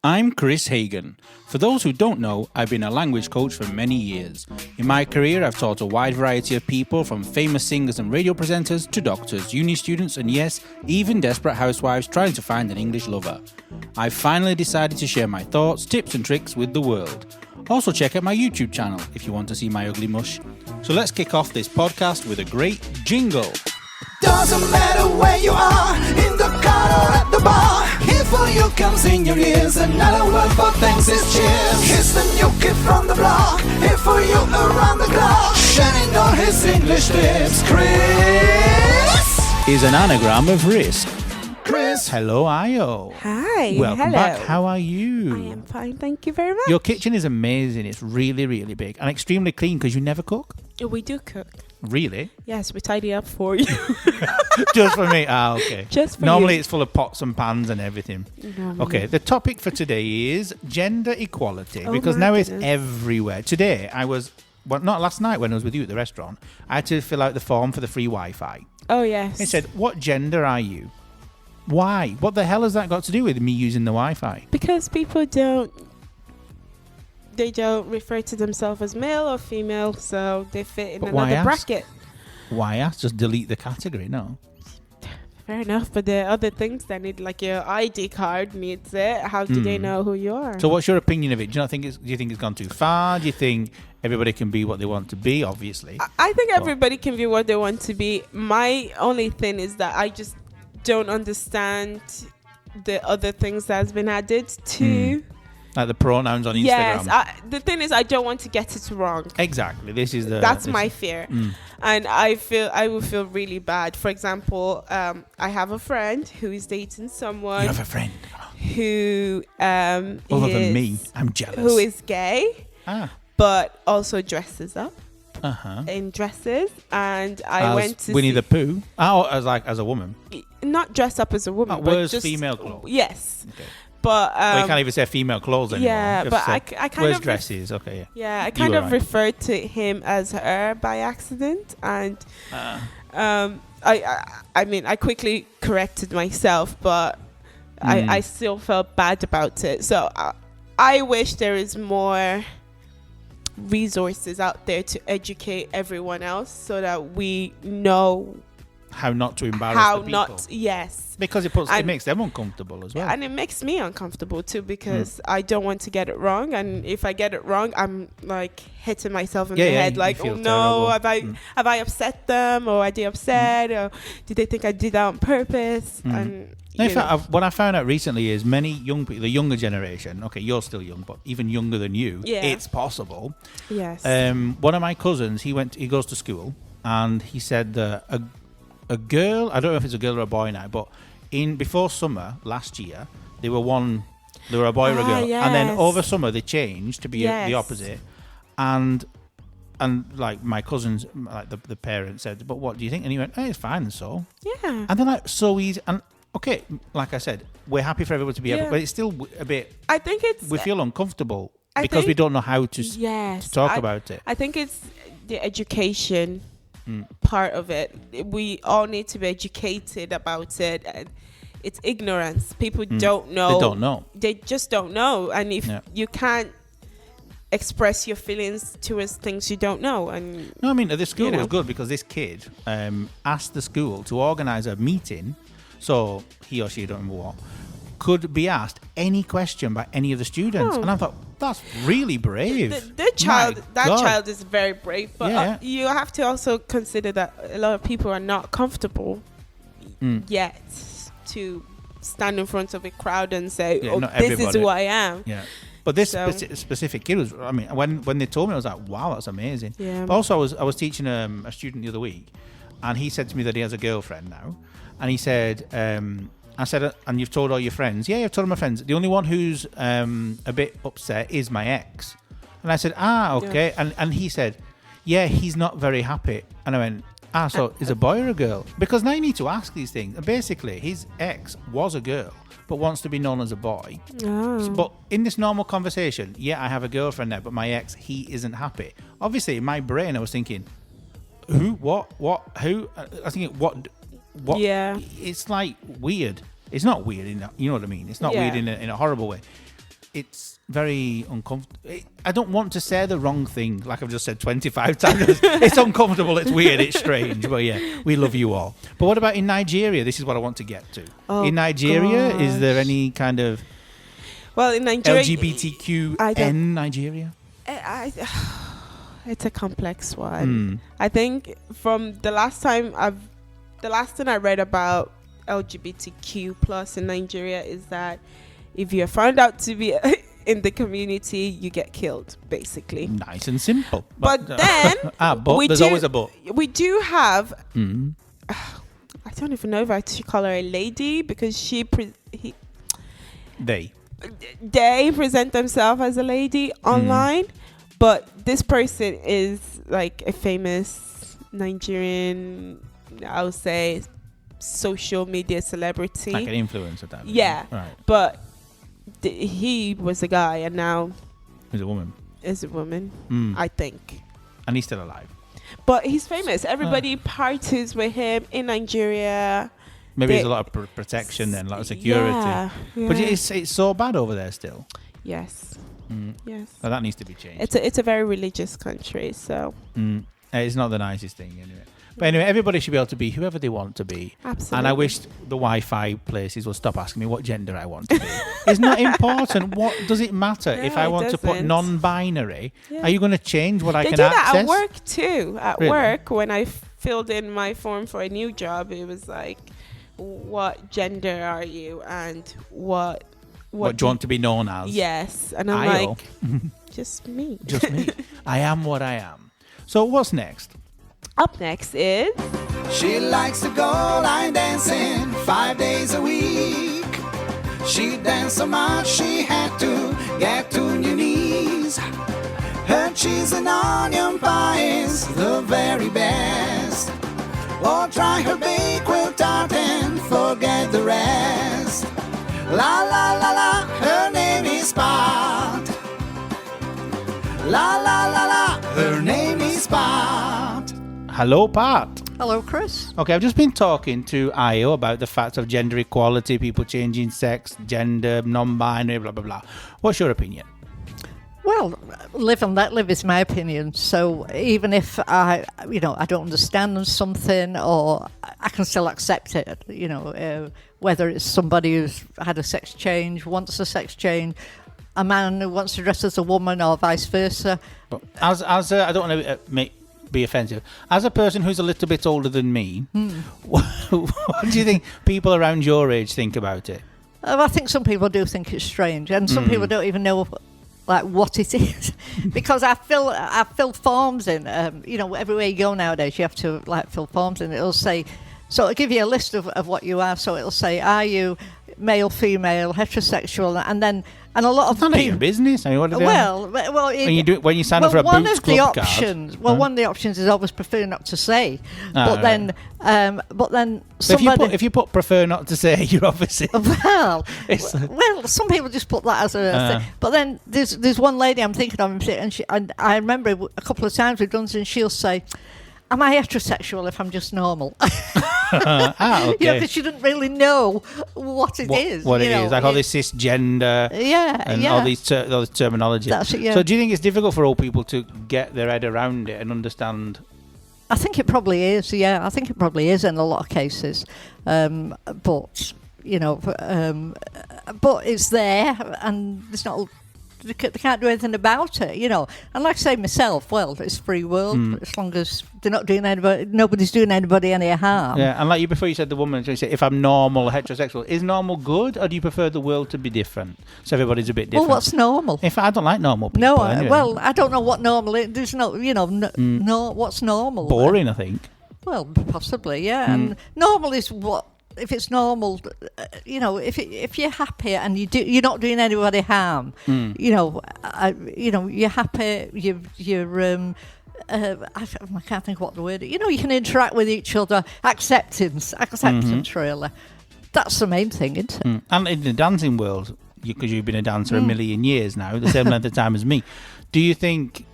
I'm Kris Hagan. For those who don't know, I've been a language coach for many years. In my career, I've taught a wide variety of people, from famous singers and radio presenters to doctors, uni students, and yes, even desperate housewives trying to find an English lover. I've finally decided to share my thoughts, tips and tricks with the world. Also check out my YouTube channel if you want to see my ugly mush. So let's kick off this podcast with a great jingle. Doesn't matter where you are, in the car or at the bar. Here for you comes in your ears, another word for thanks is cheers. Here's the new kid from the block, here for you around the clock. Shining all his English tips, Kris is an anagram of risk. Kris. Hello, Ayo. Hi. Welcome hello. back. How are you? I am fine, thank you very much. Your kitchen is amazing. It's really, really big and extremely clean because you never cook. We do cook. Really? Yes, we tidy up for you. Just for me? Ah, okay. Just for Normally you. it's full of pots and pans and everything. Okay, the topic for today is gender equality because now it's everywhere. Today not last night when I was with you at the restaurant, I had to fill out the form for the free Wi-Fi. Oh, yes. It said, what gender are you? Why? What the hell has that got to do with me using the Wi-Fi? Because people don't refer to themselves as male or female, so they fit in another bracket. Why ask? Just delete the category, no? Fair enough, but there are other things that need, like your ID card needs it. How do they know who you are? So what's your opinion of it? Do you think it's gone too far? Do you think everybody can be what they want to be, obviously? I think everybody can be what they want to be. My only thing is that I just don't understand the other things that has been added to... Like the pronouns on Instagram. Yes, the thing is, I don't want to get it wrong. Exactly. That's my fear, and I will feel really bad. For example, I have a friend who is dating someone. You have a friend who other than me. I'm jealous. Who is gay, but also dresses up in dresses. And I went to Winnie the Pooh. Oh, as a woman. Not dress up as a woman. Wears just female clothes. Yes. Okay. But you can't even say female clothes anymore. Yeah, but I kind of dresses. Okay, yeah. Yeah, I kind of referred to him as her by accident, and I mean, I quickly corrected myself, but I still felt bad about it. So I wish there is more resources out there to educate everyone else, so that we know how not to embarrass the people. Yes. Because it makes them uncomfortable as well. And it makes me uncomfortable too, because I don't want to get it wrong. And if I get it wrong, I'm like hitting myself in the head, like, oh no, have I upset them, or are they upset, or did they think I did that on purpose? And in fact, what I found out recently is many young people, the younger generation, okay, you're still young, but even younger than you, it's possible. Yes. One of my cousins, he goes to school, and he said that a girl, I don't know if it's a girl or a boy now, but before summer last year, they were a boy or a girl, and then over summer they changed to be the opposite, and like my cousins, like the parents said, but what do you think? And he went, it's fine, and so and they're like, so easy. And okay, like I said, we're happy for everyone to be happy, but it's still a bit, I think we feel uncomfortable because we don't know how to talk about it. I think it's the education part of it. We all need to be educated about it, and it's ignorance. People don't know. They don't know. They just don't know. And if you can't express your feelings towards things you don't know, and no, I mean, the school was good because this kid asked the school to organise a meeting, so he or she, don't remember what, could be asked any question by any of the students. And I thought, that's really brave. That child is very brave, but you have to also consider that a lot of people are not comfortable yet to stand in front of a crowd and say, this is who I am. Yeah. But this specific kid was, I mean, when they told me, I was like, wow, that's amazing. Yeah. But also, I was teaching a student the other week, and he said to me that he has a girlfriend now, and he said, I said, and you've told all your friends? Yeah, I've told all my friends. The only one who's a bit upset is my ex. And I said, okay. Yeah. And he said, yeah, he's not very happy. And I went, so is a boy or a girl? Because now you need to ask these things. And basically, his ex was a girl, but wants to be known as a boy. But in this normal conversation, I have a girlfriend now, but my ex, he isn't happy. Obviously, in my brain, I was thinking, who, what, who? I was thinking, what? Yeah. It's like weird. It's not weird, you know what I mean? It's not weird in a horrible way. it's very uncomfortable. I don't want to say the wrong thing, like I've just said 25 times. It's uncomfortable, it's weird, it's strange, but yeah, we love you all. But what about in Nigeria? This is what I want to get to. In Nigeria, is there any kind of in Nigeria, LGBTQN Nigeria? It's a complex one. I think from the last thing I read about LGBTQ plus in Nigeria is that if you're found out to be in the community, you get killed, basically. Nice and simple. But then there's always a but. We do have. I don't even know if I should call her a lady because they present themselves as a lady online, but this person is like a famous Nigerian, I would say, social media celebrity, like an influencer type. Yeah, right. But he was a guy, and now he's a woman. I think, and he's still alive. But he's famous. Everybody parties with him in Nigeria. Maybe there's a lot of protection then, a lot of security. Yeah. But it's so bad over there still. Yes. Yes. So that needs to be changed. It's a very religious country, so. It's not the nicest thing anyway. But anyway, everybody should be able to be whoever they want to be. Absolutely. And I wish the Wi-Fi places will stop asking me what gender I want to be. It's not important. What does it matter if I want to put non-binary? Yeah. Are you going to change what I can access? They do that at work too. At work, when I filled in my form for a new job, it was like, what gender are you and what do you want to be known as? Yes. And I'm Ayo. like, just me. Just me. I am what I am. So what's next? Up next is... She likes to go line dancing 5 days a week. She danced so much she had to get to your knees. Her cheese and onion pie is the very best. Or try her baked tart and forget the rest. La la la la, her name is Pat. La la la la, her name is Pat. Hello, Pat. Hello, Kris. Okay, I've just been talking to Ayo about the facts of gender equality, people changing sex, gender, non-binary, blah, blah, blah. What's your opinion? Well, live and let live is my opinion. So even if I don't understand something, or I can still accept it, whether it's somebody who's had a sex change, wants a sex change, a man who wants to dress as a woman, or vice versa. But as I don't want to be offensive. As a person who's a little bit older than me, what do you think people around your age think about it? I think some people do think it's strange, and some people don't even know what it is, because I fill forms in. Everywhere you go nowadays, you have to fill forms in. It'll say, so it'll give you a list of what you are. So it'll say, are you male, female, heterosexual, and a lot of people. It's not your business. I mean, what when you sign up for a Boots Club card. One of the options is always prefer not to say. But then somebody, if you put prefer not to say, you're obviously well, some people just put that as a thing. But then there's one lady I'm thinking of, and I remember a couple of times we've done this, and she'll say, am I heterosexual if I'm just normal? Okay. Because she didn't really know what it is. What it is, like all this cisgender, all these terminology. That's it, yeah. So do you think it's difficult for old people to get their head around it and understand? I think it probably is. Yeah, I think it probably is in a lot of cases. But it's there, and there's not. They can't do anything about it, And like I say myself, well, it's free world as long as they're not doing nobody's doing anybody any harm. Yeah, and like you before, you said the woman. So you say, if I'm normal, heterosexual, is normal good, or do you prefer the world to be different, so everybody's a bit different? Well, what's normal? If I don't like normal people. No, anyway. Well, I don't know what normal is. There's no, no, what's normal? Boring, I think. Well, possibly, yeah. And normal is what. If it's normal, if you're happy and you're not doing anybody harm, you're happy. You're I can't think what the word. You can interact with each other. Acceptance, really. That's the main thing, isn't it? And in the dancing world, because you've been a dancer a million years now, the same length of time as me, do you think?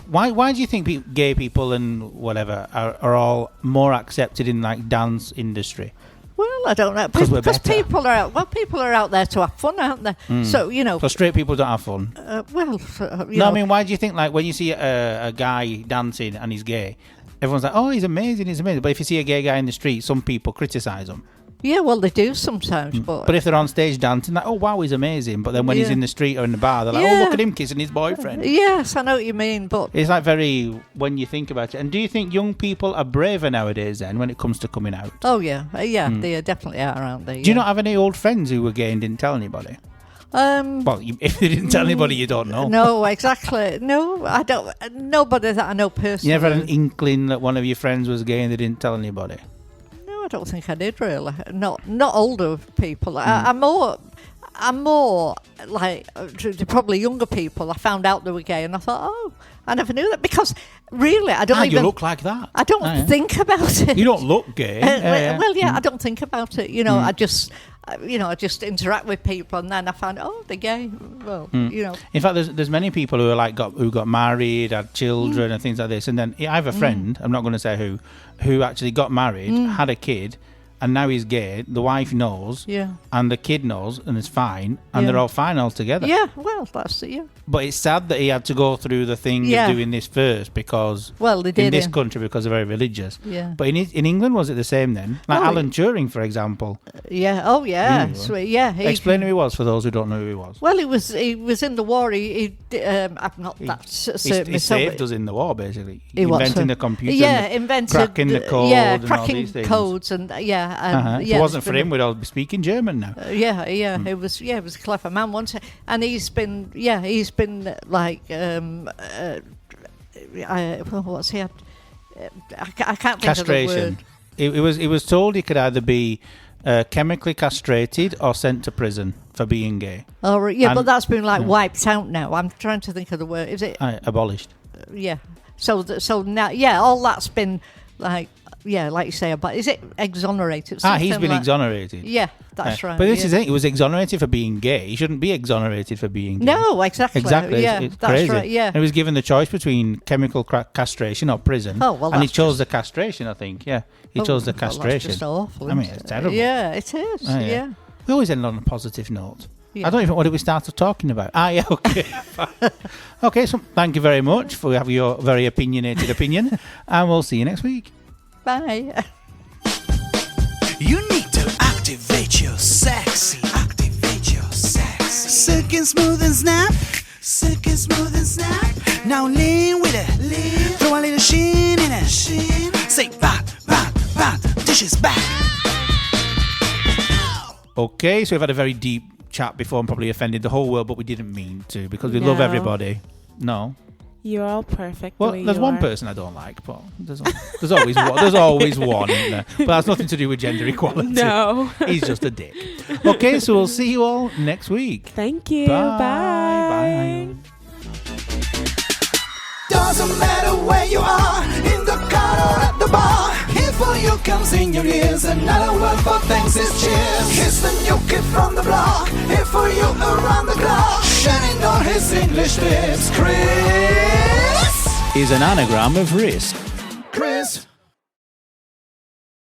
Why do you think gay people and whatever are all more accepted in dance industry? Well, I don't know. 'Cause we're Because better. people are out there to have fun, aren't they? So, So straight people don't have fun. you I mean, why do you think, like, when you see a guy dancing and he's gay, everyone's like, oh, he's amazing. But if you see a gay guy in the street, some people criticise him. yeah, well, they do sometimes, but But if they're on stage dancing, like, oh, wow, he's amazing. But then when he's Yeah. in the street or in the bar, they're like, Yeah. oh, look at him kissing his boyfriend. yes, I know what you mean, but It's like very, when you think about it. And do you think young people are braver nowadays then when it comes to coming out? oh yeah, they definitely are, aren't they? Do you not have any old friends who were gay and didn't tell anybody? Well, if they didn't tell anybody, you don't know. No, exactly. No, I don't. Nobody that I know personally. You never had an inkling that one of your friends was gay and they didn't tell anybody? No, I don't think I did really. Not older people. I'm more like probably younger people. I found out they were gay, and I thought, oh, I never knew that because really, I don't even you look like that. I don't think about it. You don't look gay. Well, I don't think about it. I just. I just interact with people, and then I find, oh, they're gay. Well, In fact, there's many people who are like who got married, had children, and things like this. And then I have a friend. I'm not going to say who actually got married, had a kid, and now he's gay. The wife knows, and the kid knows, and it's fine, and they're all fine all together. Yeah, well, that's it. Yeah. But it's sad that he had to go through the thing of doing this first because, they did in this country, because they're very religious. Yeah. But in England, was it the same then? Like Alan Turing, for example. Yeah. Oh, yeah. Sweet. Yeah. Explain who he was for those who don't know who he was. Well, he was in the war. I'm not that certain. He saved us in the war, basically. He inventing the computer. Yeah, invented cracking the code. Yeah, and cracking all these things. codes and If it wasn't for him, we'd all be speaking German now. It was a clever man once, and he's been like what's he had? I can't think Castration. of the word. He was told he could either be chemically castrated or sent to prison for being gay. Oh, right, yeah, but that's been wiped out now. I'm trying to think of the word. Is it abolished? Yeah. So now, all that's been like you say, but is it exonerated? He's been exonerated. Yeah, that's right. But this is it. He was exonerated for being gay. He shouldn't be exonerated for being gay. No, exactly. Yeah, it's that's crazy. right. Yeah. And he was given the choice between chemical castration or prison. Oh, well, and he that's chose the castration, I think. Yeah, he chose the castration. That's just awful. I mean, it's terrible. Yeah, it is. Yeah. We always end on a positive note. Yeah. I don't even know what we started talking about. Yeah, okay. Okay, so thank you very much for having your very opinionated opinion, and we'll see you next week. Bye. You need to activate your sexy. Silk and smooth and snap. Now lean with it. Throw a little sheen in it. Say bat, dishes back. Okay, so we've had a very deep chat before and probably offended the whole world, but we didn't mean to because we love everybody. No. You're all perfect. Well, there's one person I don't like, but there's always one. There's always one, isn't there? But that's nothing to do with gender equality. No. He's just a dick. Okay, so we'll see you all next week. Thank you. Bye. Bye. Doesn't matter where you are, in the car or at the bar. Here for you comes in your ears, another word for thanks is cheers. Here's the new kid from the block, here for you around the clock. Shining on his English lips, Kris Is an anagram of risk.